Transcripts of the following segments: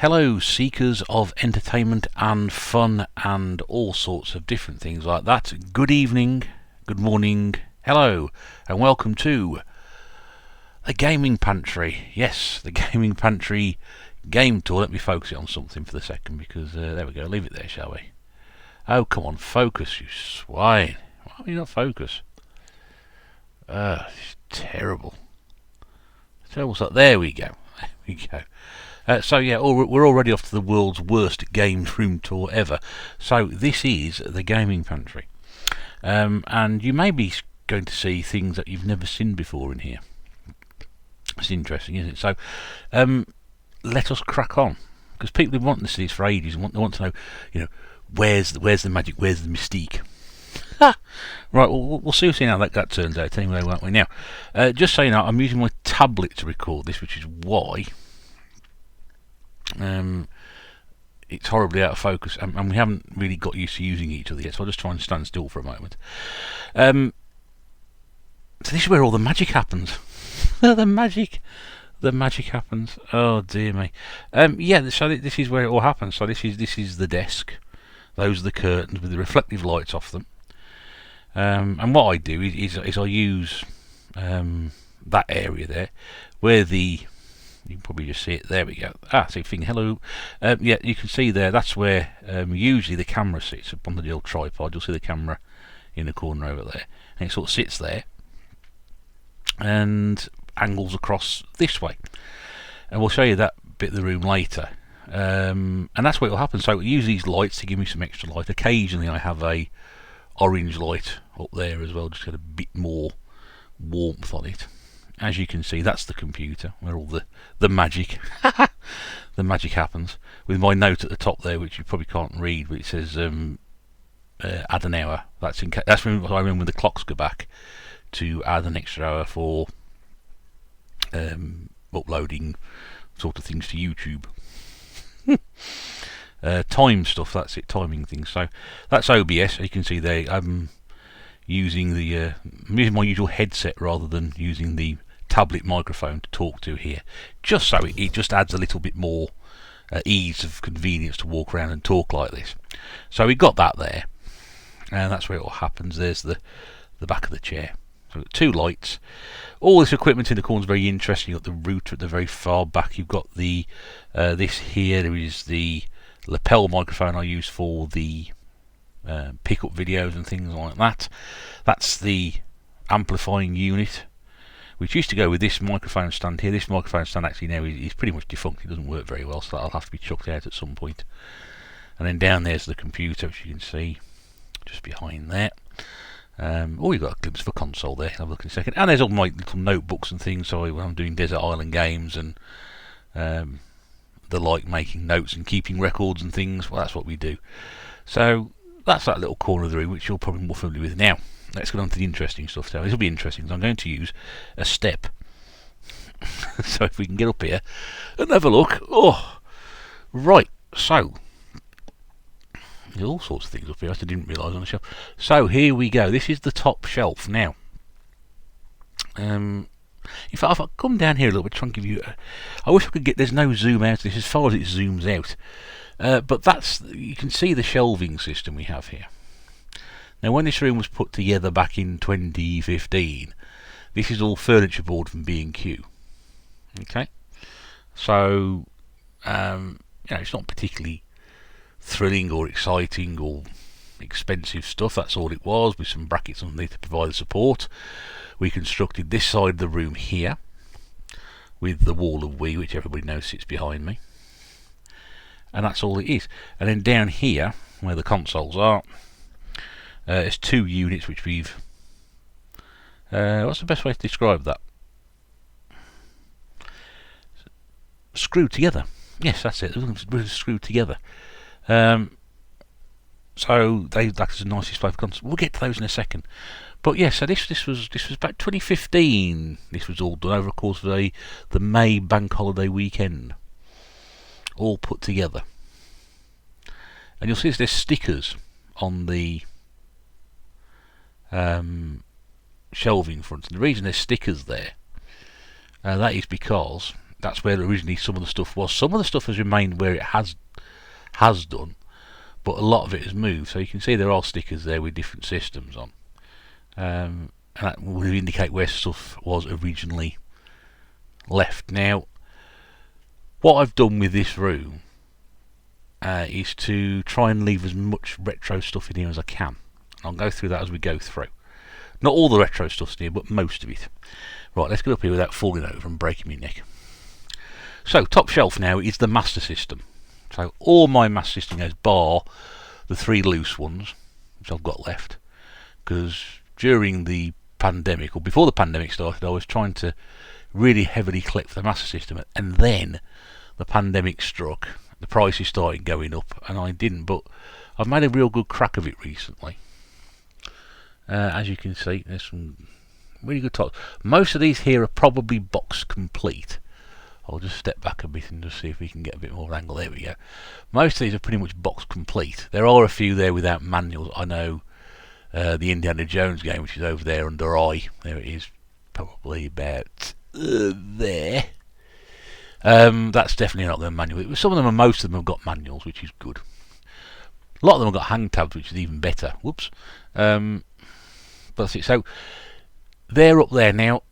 Hello, seekers of entertainment and fun and all sorts of different things like that. Good evening, good morning, hello, and welcome to the Gaming Pantry. Yes, the Gaming Pantry game tour. Let me focus it on something for the second because there we go. Leave it there, shall we? Oh, come on, focus, you swine. Why will you not focus? It's terrible. Terrible stuff. There we go. There we go. So yeah, we're already off to the world's worst game room tour ever. So this is the Gaming Pantry, and you may be going to see things that you've never seen before in here. It's interesting, isn't it? So let us crack on, because people have been wanting to see this for ages and want to know, where's the magic, where's the mystique. Right, we'll see how that turns out anyway, won't we? Now, just so you know, I'm using my tablet to record this, which is why it's horribly out of focus, and we haven't really got used to using each other yet, so I'll just try and stand still for a moment. So this is where all the magic happens. the magic happens. Oh dear me. Yeah, so this is where it all happens. So this is the desk. Those are the curtains with the reflective lights off them. And what I do is I use that area there where you can probably just see it. There we go. See thing. Hello. Yeah, you can see there. That's where usually the camera sits up on the old tripod. You'll see the camera in the corner over there, and it sort of sits there and angles across this way. And we'll show you that bit of the room later. And that's what will happen. So I use these lights to give me some extra light. Occasionally, I have a orange light up there as well, just get a bit more warmth on it. As you can see, that's the computer where all the magic the magic happens, with my note at the top there, which you probably can't read, but it says add an hour. That's when I remember when the clocks go back to add an extra hour for uploading sort of things to YouTube. Time stuff, that's it, timing things. So that's OBS. You can see there I'm using my usual headset rather than using the tablet microphone to talk to here, just so it just adds a little bit more ease of convenience to walk around and talk like this. So we got that there, and that's where it all happens. There's the back of the chair. So we've got two lights. All this equipment in the corner is very interesting. You've got the router at the very far back. You've got the this here. There is the lapel microphone I use for the pick up videos and things like that. That's the amplifying unit, which used to go with this microphone stand here. This microphone stand actually now is pretty much defunct. It doesn't work very well, so that'll have to be chucked out at some point. And then down there's the computer, which you can see just behind there. You've got a glimpse of a console there. Have a look in a second. And there's all my little notebooks and things. So when I'm doing Desert Island games and the like, making notes and keeping records and things, well, that's what we do. So that's that little corner of the room, which you're probably more familiar with now. Let's get on to the interesting stuff now. This will be interesting because I'm going to use a step. So if we can get up here and have a look. Oh, right. So there's all sorts of things up here I didn't realise on the shelf. So here we go. This is the top shelf now. In fact, if I come down here a little bit, try and give you. I wish I could get. There's no zoom out of this as far as it zooms out. But you can see the shelving system we have here. Now, when this room was put together back in 2015, this is all furniture board from B&Q. Okay, so it's not particularly thrilling or exciting or expensive stuff. That's all it was, with some brackets underneath to provide the support. We constructed this side of the room here with the wall of Wii, which everybody knows sits behind me, and that's all it is. And then down here, where the consoles are, there's two units which we've what's the best way to describe that? Screwed together. Yes, that's it. They're screwed together. So that's a nice display for consoles. We'll get to those in a second. But yeah, so this was about 2015. This was all done over the course of the May bank holiday weekend, all put together. And you'll see there's stickers on the shelving front. And the reason there's stickers there, that is because That's where originally some of the stuff was. Some of the stuff has remained where it has done, but a lot of it has moved. So you can see there are stickers there with different systems on, and that will indicate where stuff was originally left. Now, what I've done with this room is to try and leave as much retro stuff in here as I can. I'll go through that as we go through. Not all the retro stuff's here, but most of it. Right, let's get up here without falling over and breaking my neck. So, top shelf now is the Master System. So, all my Master System goes, bar the 3 loose ones, which I've got left. Because during the pandemic, or before the pandemic started, I was trying to really heavily collect for the Master System. And then the pandemic struck, the prices started going up, and I didn't. But I've made a real good crack of it recently. As you can see, there's some really good tops. Most of these here are probably box complete. I'll just step back a bit and just see if we can get a bit more angle. There we go. Most of these are pretty much box complete. There are a few there without manuals. I know the Indiana Jones game, which is over there under I. There it is, probably about there. That's definitely not their manual. Some of them, most of them have got manuals, which is good. A lot of them have got hang tabs, which is even better. Whoops. But that's it. So they're up there now.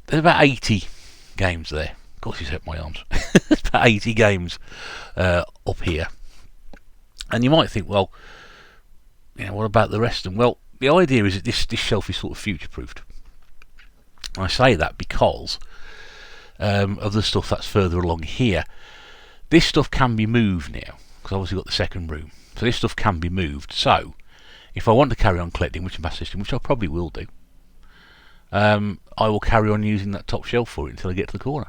There's about 80 games there. Of course, he's hurt my arms. There's about 80 games up here. And you might think, well, what about the rest of them? Well, the idea is that this shelf is sort of future-proofed. I say that because of the stuff that's further along here. This stuff can be moved now, because I've obviously got the second room. So this stuff can be moved. So, if I want to carry on collecting, which is Master System, which I probably will do, I will carry on using that top shelf for it until I get to the corner.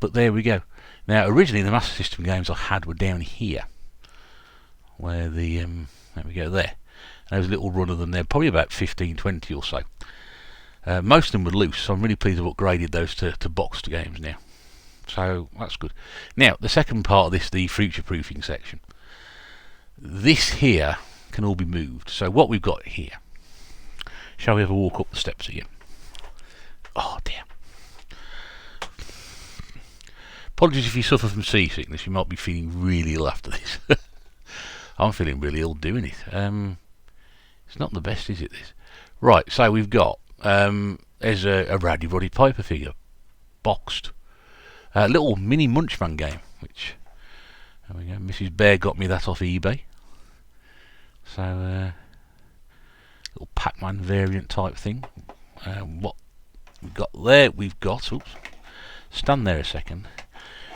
But there we go. Now, originally the Master System games I had were down here, where the there we go there. And there was a little run of them there, probably about 15, 20 or so. Most of them were loose, so I'm really pleased I've upgraded those to boxed games now. So that's good. Now, the second part of this, the future-proofing section. This here can all be moved. So what we've got here. Shall we ever walk up the steps again? Oh dear. Apologies if you suffer from seasickness. You might be feeling really ill after this. I'm feeling really ill doing it. It's not the best, is it, this? Right, so we've got there's a Rowdy Roddy Piper figure, boxed. A little mini Munchman game, which, there we go, Mrs. Bear got me that off eBay. So, little Pac-Man variant type thing. What we've got there, oops, stand there a second.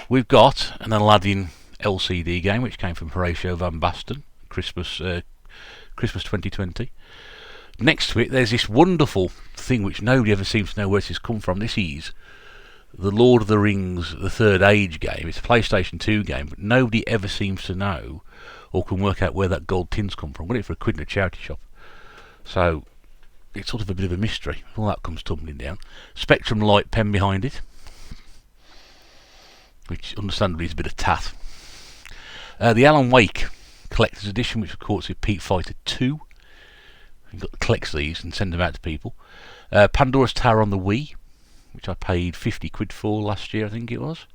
We've got an Aladdin LCD game, which came from Horatio Van Basten, Christmas 2020. Next to it, there's this wonderful thing which nobody ever seems to know where this has come from. This is the Lord of the Rings, the Third Age game. It's a PlayStation 2 game, but nobody ever seems to know or can work out where that gold tin's come from. Got it for £1 in a charity shop. So, it's sort of a bit of a mystery. All that comes tumbling down. Spectrum Light pen behind it, which understandably is a bit of tat. The Alan Wake Collector's Edition, which of course is Pete Fighter 2. You've got to collect these and send them out to people. Pandora's Tower on the Wii, which I paid 50 quid for last year, I think it was.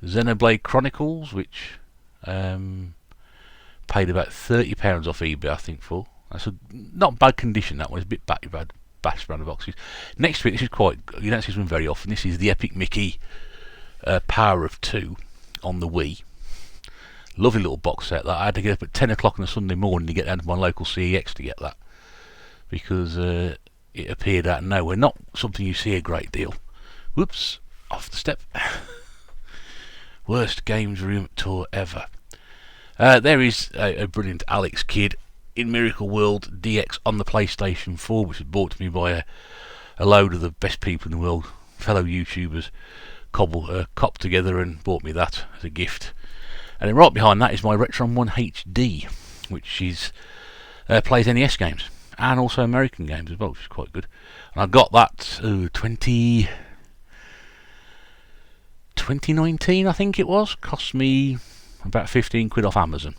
Xenoblade Chronicles, which paid about £30 off eBay, I think, for. That's a not bad condition, that one. It's a bit bashed around the boxes. Next to it, this is quite, you don't see this one very often. This is the Epic Mickey Power of 2 on the Wii. Lovely little box set that. I had to get up at 10 o'clock on a Sunday morning to get down to my local CEX to get that, because it appeared out of nowhere. Not something you see a great deal. Whoops, off the step. Worst games room tour ever. There is a brilliant Alex Kidd in Miracle World DX on the PlayStation 4, which was brought to me by a load of the best people in the world, fellow YouTubers, copped together and bought me that as a gift. And then right behind that is my Retron 1 HD, which is plays NES games and also American games as well, which is quite good. And I got that 2019, I think it was. Cost me about 15 quid off Amazon,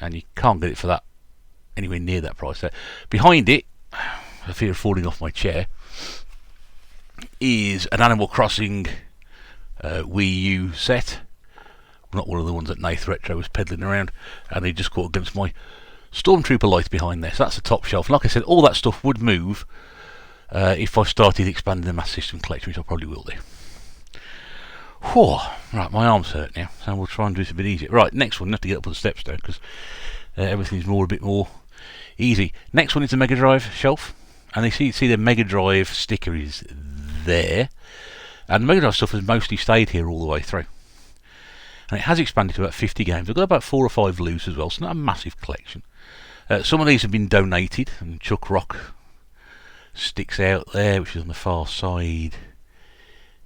and you can't get it for that anywhere near that price. So behind it, I fear of falling off my chair, is an Animal Crossing Wii U set. Not one of the ones that Nath Retro was peddling around, and he just caught against my Stormtrooper light behind there. So that's the top shelf. Like I said, all that stuff would move if I started expanding the Master System collection, which I probably will do. Whew. Right, my arms hurt now, so we'll try and do this a bit easier. Right, next one, I have to get up on the steps down because everything's a bit more easy. Next one is the Mega Drive shelf, and you see the Mega Drive sticker is there, and the Mega Drive stuff has mostly stayed here all the way through. And it has expanded to about 50 games. I've got about 4 or 5 loose as well, so not a massive collection. Some of these have been donated, and Chuck Rock sticks out there, which is on the far side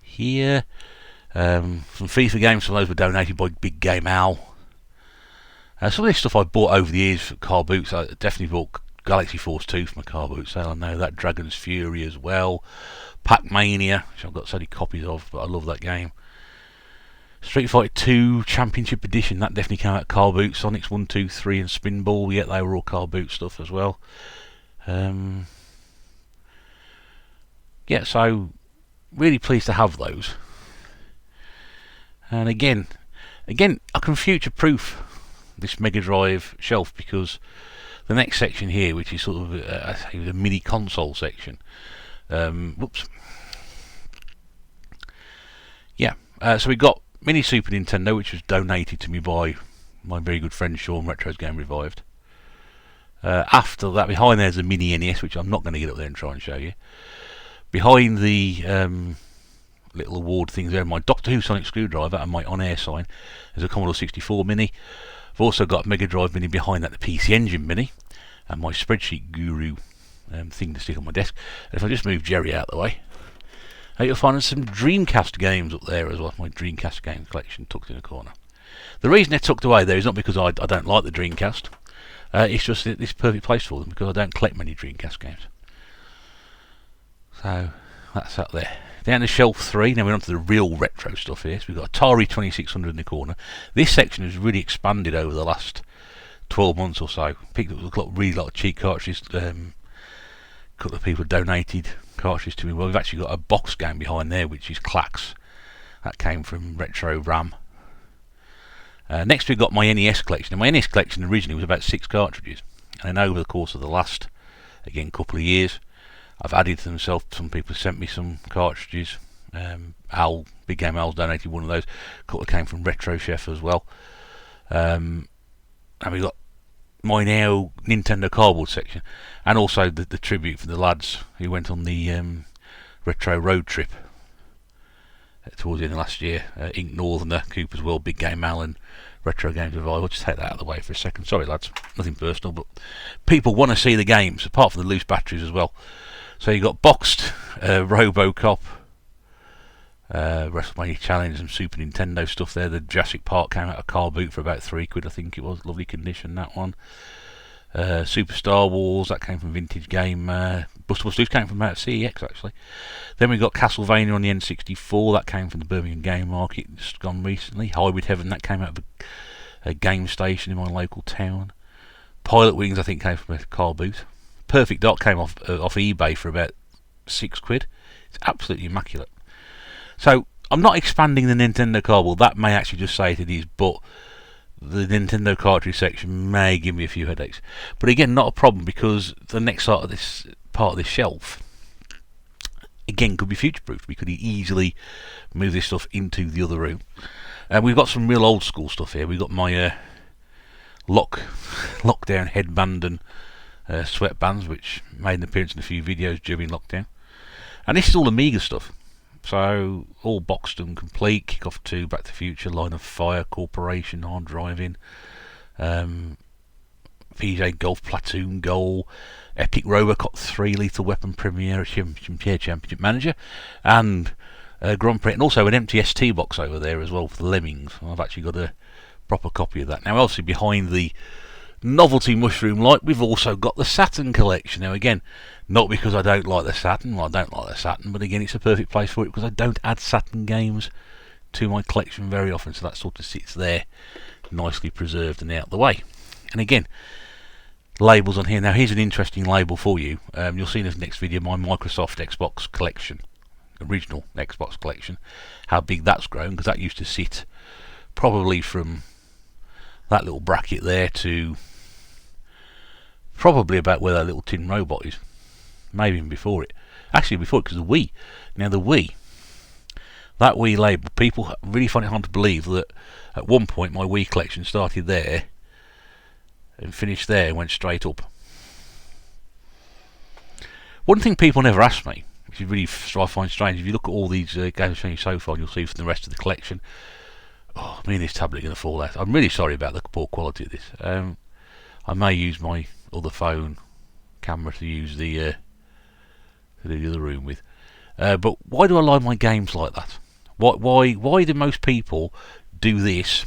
here. Some FIFA games, some of those were donated by Big Game Al. Some of this stuff I bought over the years for car boots. I definitely bought Galaxy Force 2 from a car boot sale. I know that. Dragon's Fury as well. Pac-Mania, which I've got so many copies of, but I love that game. Street Fighter 2 Championship Edition, that definitely came out of car boot. Sonics 1, 2, 3 and Spinball, yeah, they were all car boot stuff as well. Yeah, so really pleased to have those. And again, I can future-proof this Mega Drive shelf, because the next section here, which is sort of a mini console section, whoops. Yeah, so we got Mini Super Nintendo, which was donated to me by my very good friend Sean, Retro's Game Revived. After that, behind there's a Mini NES, which I'm not going to get up there and try and show you. Behind the little award things there, my Doctor Who Sonic Screwdriver and my on-air sign, there's a Commodore 64 Mini. I've also got a Mega Drive Mini behind that, the PC Engine Mini, and my Spreadsheet Guru thing to stick on my desk. And if I just move Jerry out of the way, you'll find some Dreamcast games up there as well. My Dreamcast game collection tucked in a corner. The reason they're tucked away there is not because I don't like the Dreamcast. It's just that it's a perfect place for them, because I don't collect many Dreamcast games. So that's up there. Down to shelf 3, now we're on to the real retro stuff here. So we've got Atari 2600 in the corner. This section has really expanded over the last 12 months or so. Picked up really lot of cheap cartridges. A couple of people donated cartridges to me. Well, we've actually got a box game behind there, which is Clax. That came from Retro RAM. Next we've got my NES collection. And my NES collection originally was about 6 cartridges. And then over the course of the last, again, couple of years, I've added to myself. Some people sent me some cartridges. Big Game Al's donated one of those. A couple came from Retro Chef as well. And we got my now Nintendo cardboard section, and also the tribute for the lads who went on the retro road trip towards the end of last year. Ink Northerner, Cooper's World, Big Game Al and Retro Games Revival. I'll just take that out of the way for a second. Sorry lads, nothing personal, but people want to see the games, apart from the loose batteries as well. So you got boxed RoboCop, WrestleMania Challenge, and Super Nintendo stuff there. The Jurassic Park came out of car boot for about £3, I think it was. Lovely condition, that one. Super Star Wars, that came from Vintage Game. Bustable Loose came from out of CEX actually. Then we got Castlevania on the N64, that came from the Birmingham Game Market, just gone recently. Hybrid Heaven, that came out of a game station in my local town. Pilot Wings, I think, came from a car boot. Perfect Dark came off eBay for about £6. It's absolutely immaculate. So I'm not expanding the Nintendo cardboard. That may actually just say it is, but the Nintendo cartridge section may give me a few headaches. But again, not a problem, because the next part of this shelf, again, could be future-proofed. We could easily move this stuff into the other room. And we've got some real old school stuff here. We've got my lockdown headband and sweatbands, which made an appearance in a few videos during lockdown. And this is all Amiga stuff. So all boxed and complete. Kick-Off 2, Back to the Future, Line of Fire, Corporation, Hard Driving, PJ Golf, Platoon Goal, Epic Robocop 3, Lethal Weapon Premiere, Championship Manager, and Grand Prix, and also an empty ST box over there as well for the Lemmings. I've actually got a proper copy of that. Now obviously behind the novelty mushroom light, we've also got the Saturn collection. Now again, not because I don't like the Saturn, well, I don't like the Saturn, but again, it's a perfect place for it because I don't add Saturn games to my collection very often, so that sort of sits there nicely preserved and out of the way. And again, labels on here. Now here's an interesting label for you. You'll see in this next video my Microsoft Xbox collection. original Xbox collection, how big that's grown, because that used to sit probably from that little bracket there to probably about where that little tin robot is, maybe even before it. Actually, before it, because the Wii. Now the Wii, that Wii label, people really find it hard to believe that at one point my Wii collection started there and finished there and went straight up. One thing people never ask me, which is really I find strange, if you look at all these games I've shown you so far, you'll see from the rest of the collection, oh, me and this tablet are going to fall out. I'm really sorry about the poor quality of this. I may use my other phone camera to use the to do the other room with. But why do I like my games like that? Why do most people do this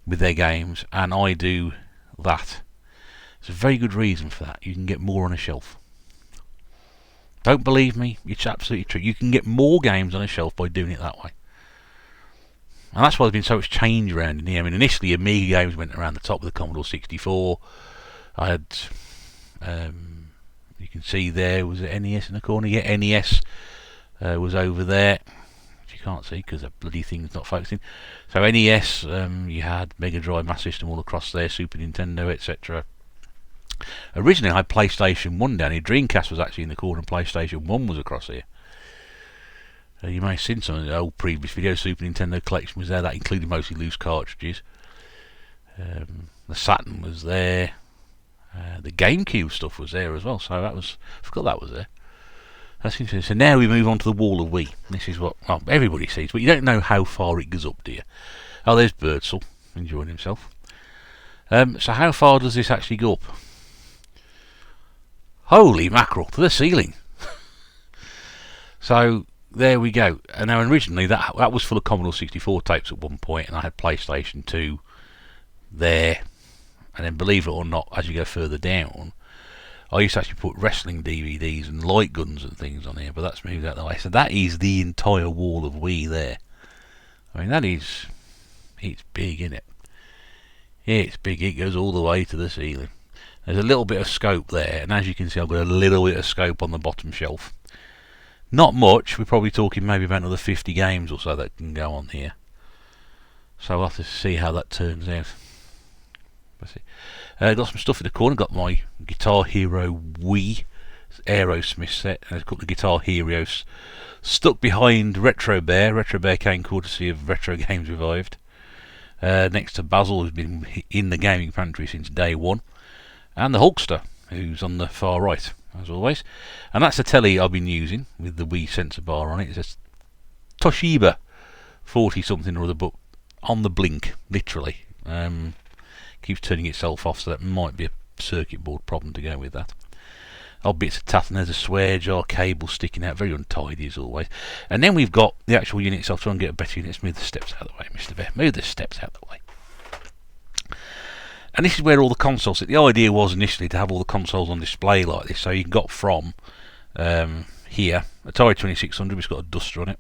with their games and I do that? There's a very good reason for that. You can get more on a shelf. Don't believe me? It's absolutely true. You can get more games on a shelf by doing it that way. And that's why there's been so much change around in here. I mean, initially Amiga games went around the top with the Commodore 64. I had, you can see there, was it NES in the corner? Yeah, NES was over there, which you can't see because the bloody thing's not focusing. So NES, you had Mega Drive, Master System all across there, Super Nintendo, etc. Originally I had PlayStation 1 down here. Dreamcast was actually in the corner and PlayStation 1 was across here. You may have seen some of the old previous videos. Super Nintendo collection was there. That included mostly loose cartridges. The Saturn was there. The GameCube stuff was there as well. So that was, I forgot that was there. That's interesting. So now we move on to the wall of Wii. This is what, well, everybody sees, but you don't know how far it goes up, do you? Oh, there's Birdsall enjoying himself. So how far does this actually go up? Holy mackerel, to the ceiling. So there we go. And now originally that was full of Commodore 64 tapes at one point, and I had PlayStation 2 there. And then, believe it or not, as you go further down, I used to actually put wrestling DVDs and light guns and things on here, but that's moved out of the way. So that is the entire wall of Wii there. I mean, that is, it's big, isn't it? It's big. It goes all the way to the ceiling. There's a little bit of scope there, and as you can see, I've got a little bit of scope on the bottom shelf. Not much. We're probably talking maybe about another 50 games or so that can go on here. So I'll have to see how that turns out. Got some stuff in the corner. Got my Guitar Hero Wii Aerosmith set, and there's a couple of Guitar Heroes stuck behind Retro Bear. Retro Bear came courtesy of Retro Games Revived. Next to Basil, who's been in the gaming pantry since day one, and the Hulkster, who's on the far right, as always. And that's the telly I've been using with the Wii sensor bar on it. It's a Toshiba 40 something or other, but on the blink, literally. Keeps turning itself off, so that might be a circuit board problem to go with that. Odd bits of tat, and there's a swear jar cable sticking out, very untidy as always. And then we've got the actual unit itself. Try and get a better unit. Let's move the steps out of the way, Mr. Bear. Move the steps out of the way. And this is where all the consoles sit. The idea was initially to have all the consoles on display like this, so you got from here, Atari 2600, which has got a duster on it.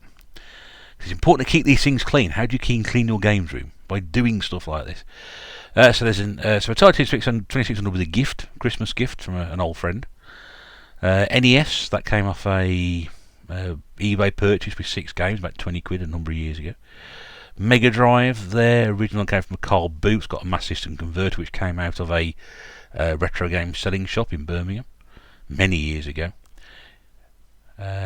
It's important to keep these things clean. How do you clean your games room? By doing stuff like this. So there's so Atari 2600 was a gift, Christmas gift from an old friend. NES, that came off a eBay purchase with 6 games, about 20 quid a number of years ago. Mega Drive, their original came from a Carl Boots, got a Master System converter which came out of a retro game selling shop in Birmingham many years ago.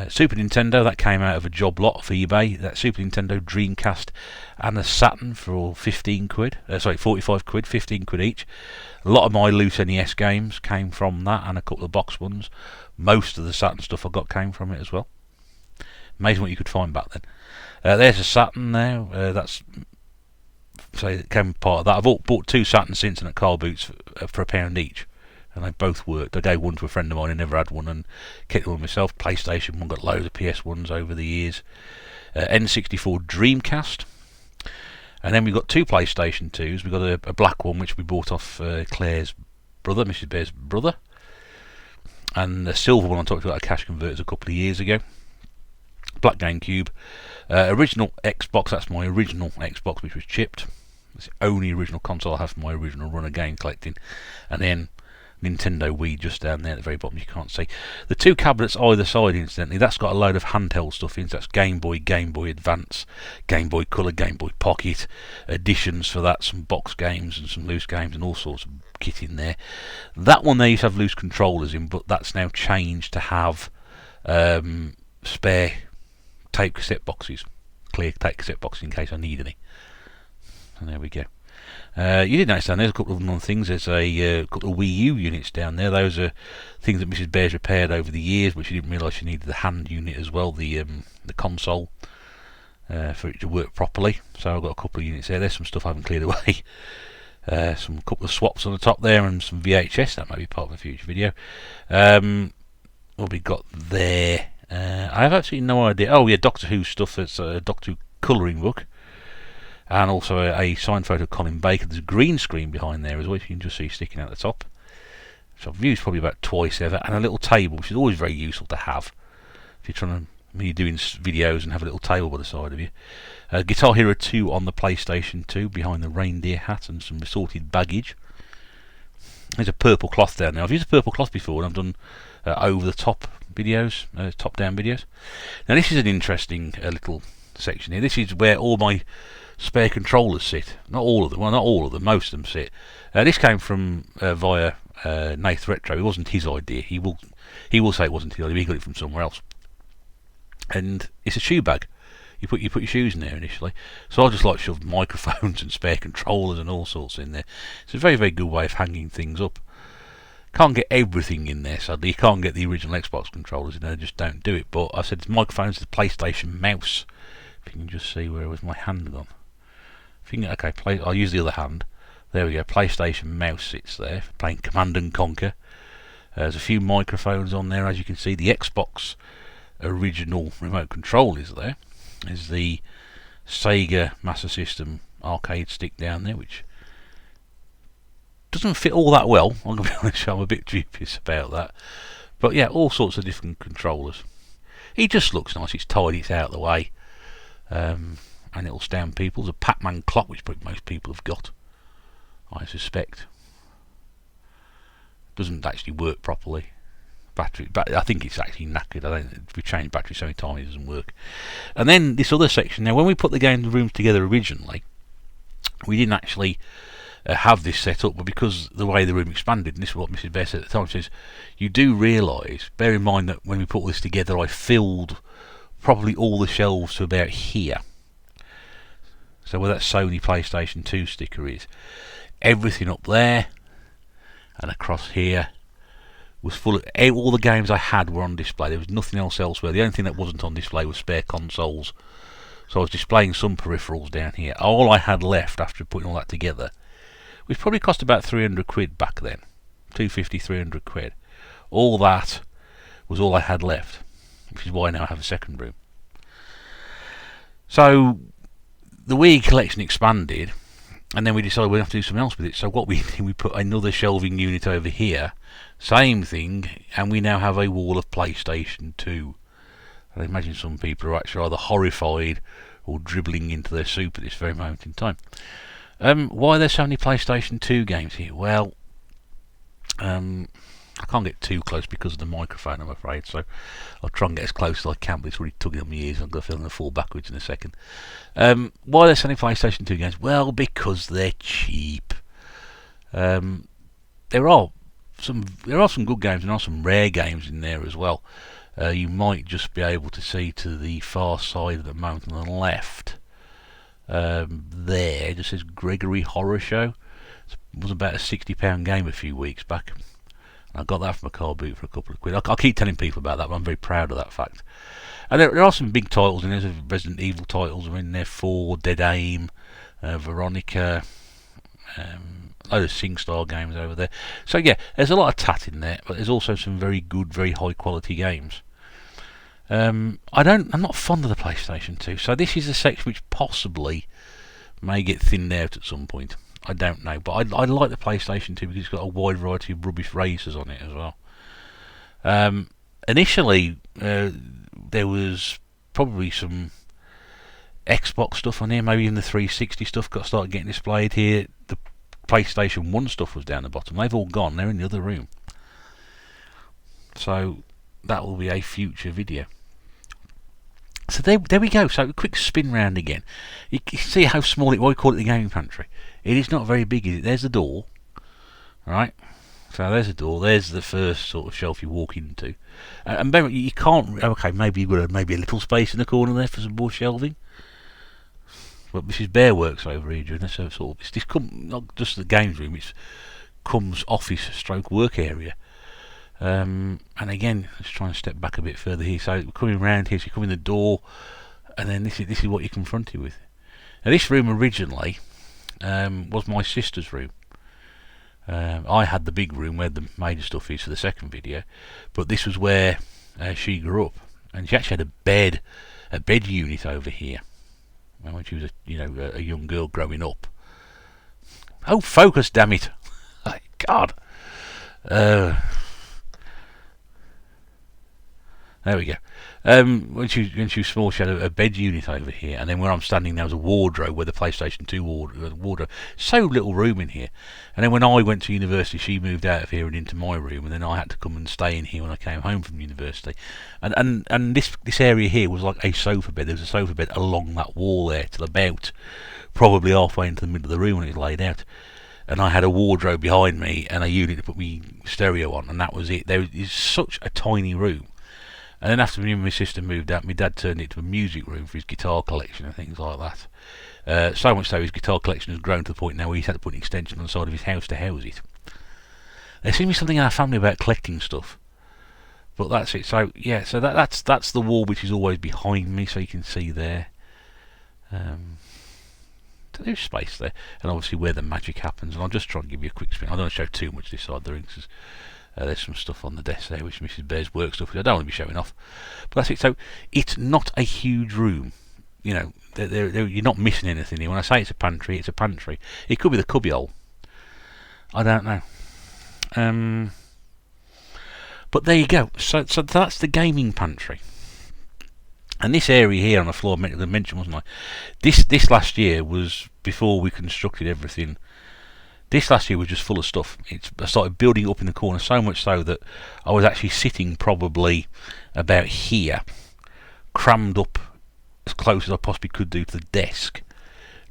Super Nintendo, that came out of a job lot for eBay. That Super Nintendo, Dreamcast and a Saturn for 15 quid. 45 quid, 15 quid each. A lot of my loose NES games came from that, and a couple of box ones. Most of the Saturn stuff I got came from it as well. Amazing what you could find back then. There's a Saturn now. That's so it came part of that. I've bought 2 Saturns since, and at Carl Boots for £1 each. And they both worked. I gave one to a friend of mine who never had one, and kept one myself. PlayStation 1, got loads of PS1s over the years. N64 Dreamcast. And then we've got 2 PlayStation 2s. We've got a black one, which we bought off Claire's brother, Mrs. Bear's brother. And a silver one I talked about at Cash Converters a couple of years ago. Black GameCube. Original Xbox, that's my original Xbox, which was chipped. It's the only original console I have for my original run of game collecting. And then Nintendo Wii just down there at the very bottom, you can't see. The two cabinets either side, incidentally, that's got a load of handheld stuff in. So that's Game Boy, Game Boy Advance, Game Boy Color, Game Boy Pocket, additions for that, some box games and some loose games and all sorts of kit in there. That one there used to have loose controllers in, but that's now changed to have spare tape cassette boxes, clear tape cassette boxes in case I need any. And there we go. You did notice down there's a couple of other things. There's a couple of Wii U units down there. Those are things that Mrs. Bear's repaired over the years, but she didn't realise she needed the hand unit as well, the console, for it to work properly. So I've got a couple of units there. There's some stuff I haven't cleared away. Some couple of swaps on the top there and some VHS. That might be part of a future video. What we got there? I have absolutely no idea. Oh yeah, Doctor Who stuff. It's a Doctor Who colouring book. And also a signed photo of Colin Baker. There's a green screen behind there as well, you can just see sticking out the top, which I've used probably about twice ever, and a little table, which is always very useful to have if you're trying to, when you're doing videos, and have a little table by the side of you. Guitar Hero 2 on the PlayStation 2 behind the reindeer hat and some assorted baggage. There's a purple cloth down there. I've used a purple cloth before, and I've done over the top videos, top down videos. Now this is an interesting little section here. This is where all my spare controllers sit. Not all of them, well, not all of them, most of them sit. This came from via Nath Retro. It wasn't his idea. He will say it wasn't his idea. He got it from somewhere else. And it's a shoe bag. You put your shoes in there initially. So I just like shoved microphones and spare controllers and all sorts in there. It's a very, very good way of hanging things up. Can't get everything in there, sadly. You can't get the original Xbox controllers in there. Just don't do it. But I said it's microphones, the PlayStation mouse. If you can just see where was my hand gone. Okay, I'll use the other hand. There we go. PlayStation mouse sits there for playing Command and Conquer. There's a few microphones on there, as you can see. The Xbox original remote control is there. There's the Sega Master System arcade stick down there, which doesn't fit all that well. I'm going to be honest, I'm a bit dubious about that. But yeah, all sorts of different controllers. It just looks nice. It's tidy. It's out of the way. And it'll stand people. There's a Pac-Man clock, which probably most people have got, I suspect. Doesn't actually work properly. Battery, I think it's actually knackered. We changed battery so many times it doesn't work. And then this other section. Now, when we put the game rooms together originally, we didn't actually have this set up, but because the way the room expanded, and this is what Mrs. Bear said at the time, says you do realise, bear in mind that when we put this together, I filled probably all the shelves to about here. So where that Sony PlayStation 2 sticker is, everything up there and across here was full of all the games I had were on display. There was nothing else elsewhere. The only thing that wasn't on display was spare consoles. So I was displaying some peripherals down here. All I had left after putting all that together, which probably cost about 300 quid back then, 250, 300 quid. All that was all I had left, which is why now I have a second room. So the Wii collection expanded, and then we decided we'd have to do something else with it. So what we did, we put another shelving unit over here, same thing, and we now have a wall of PlayStation 2. I imagine some people are actually either horrified or dribbling into their soup at this very moment in time. Why are there so many PlayStation 2 games here? Well, I can't get too close because of the microphone, I'm afraid, so I'll try and get as close as I can, but it's really tugging on my ears. I'm going to fall backwards in a second. Why are there so many PlayStation 2 games? Well, because they're cheap. There are some good games, and there are some rare games in there as well. You might just be able to see to the far side of the moment on the left. There, it just says Gregory Horror Show. It was about a £60 game a few weeks back. I got that from a car boot for a couple of quid. I'll keep telling people about that, but I'm very proud of that fact. And there are some big titles in there. There's Resident Evil titles are in there, 4, Dead Aim, Veronica, a load of SingStar games over there. So yeah, there's a lot of tat in there, but there's also some very good, very high quality games. I'm not fond of the PlayStation 2, so this is a section which possibly may get thinned out at some point. I don't know, but I like the PlayStation 2 because it's got a wide variety of rubbish races on it as well. Initially, there was probably some Xbox stuff on here, maybe even the 360 stuff started getting displayed here. The PlayStation 1 stuff was down the bottom. They've all gone. They're in the other room. So that will be a future video. So there we go. So a quick spin round again. You can see how small it was. We call it the gaming pantry. It is not very big, is it? There's the door. Right. So there's the door. There's the first sort of shelf you walk into. And you can't. Okay, maybe you've got maybe a little space in the corner there for some more shelving. But this is Bear Works over here, doing this sort of. This not just the games room. It comes office stroke work area. And again, let's try and step back a bit further here. So we're coming around here. So you come in the door, and then this is what you're confronted with. Now this room originally was my sister's room. I had the big room where the major stuff is for the second video, but this was where she grew up, and she actually had a bed unit over here when she was a young girl growing up. Oh, focus, damn it! God. There we go. When she was small, she had a bed unit over here, and then where I'm standing now is a wardrobe, where the PlayStation 2 wardrobe. So little room in here. And then when I went to university, she moved out of here and into my room, and then I had to come and stay in here when I came home from university. And this area here was like a sofa bed. There was a sofa bed along that wall there till about probably halfway into the middle of the room when it was laid out. And I had a wardrobe behind me and a unit to put me stereo on, and that was it. There is such a tiny room. And then after me and my sister moved out, my dad turned it to a music room for his guitar collection and things like that. So much so his guitar collection has grown to the point now where he's had to put an extension on the side of his house to house it. There seems to be something in our family about collecting stuff. But that's it. So yeah, so that's the wall which is always behind me, so you can see there. There's space there, and obviously where the magic happens. And I'll just try and give you a quick spin. I don't want to show too much this side of the ring, because there's some stuff on the desk there, which Mrs. Bear's work stuff, which I don't want to be showing off. But that's it. So it's not a huge room. You're not missing anything here. When I say it's a pantry, it's a pantry. It could be the cubbyhole. I don't know. But there you go. So that's the gaming pantry. And this area here on the floor, I mentioned, wasn't I? This last year was before we constructed everything. This last year was just full of stuff. I started building it up in the corner, so much so that I was actually sitting probably about here, crammed up as close as I possibly could do to the desk,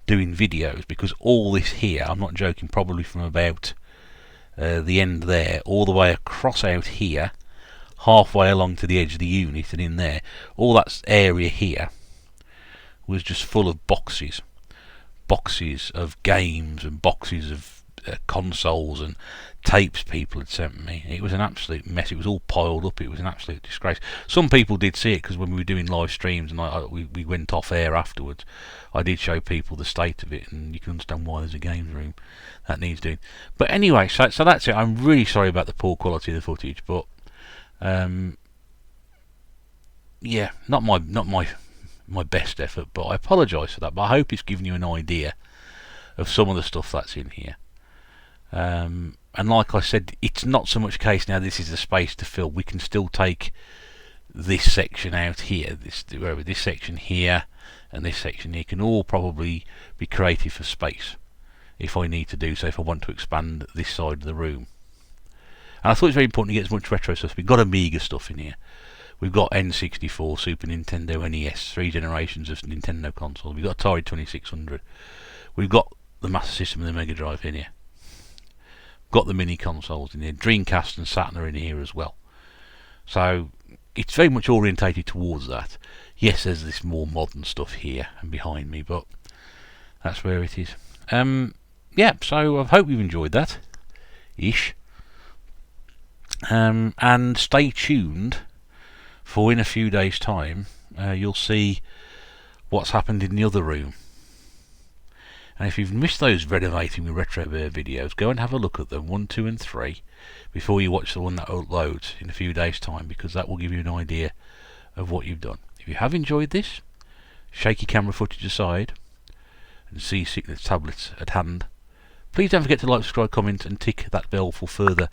doing videos, because all this here, I'm not joking, probably from about the end there, all the way across out here, halfway along to the edge of the unit and in there, all that area here was just full of boxes of games and boxes of consoles and tapes people had sent me. It was an absolute mess. It was all piled up. It was an absolute disgrace. Some people did see it, because when we were doing live streams and we went off air afterwards, I did show people the state of it, and you can understand why there's a games room that needs doing. But anyway, so that's it. I'm really sorry about the poor quality of the footage, but yeah, not my best effort, but I apologise for that. But I hope it's given you an idea of some of the stuff that's in here. And like I said, it's not so much a case now this is a space to fill. We can still take this section out here, this section here and this section here can all probably be created for space if I need to do so, if I want to expand this side of the room. And I thought it's very important to get as much retro stuff. We've got Amiga stuff in here. We've got N64, Super Nintendo, NES, 3 generations of Nintendo consoles. We've got Atari 2600. We've got the Master System and the Mega Drive in here. Got the mini consoles in here. Dreamcast and Saturn are in here as well. So it's very much orientated towards that. Yes, there's this more modern stuff here and behind me, but that's where it is. Yeah, so I hope you've enjoyed that. Ish. And stay tuned, for in a few days' time you'll see what's happened in the other room. And if you've missed those Renovating with Retro Bear videos, go and have a look at them, 1, 2 and 3, before you watch the one that uploads in a few days' time, because that will give you an idea of what you've done. If you have enjoyed this, shaky camera footage aside, and C6 tablets at hand, please don't forget to like, subscribe, comment and tick that bell for further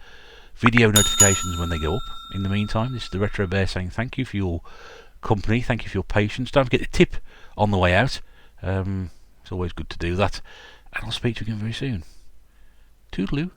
video notifications when they go up. In the meantime, this is the Retro Bear saying thank you for your company, thank you for your patience. Don't forget to tip on the way out. It's always good to do that. And I'll speak to you again very soon. Toodaloo.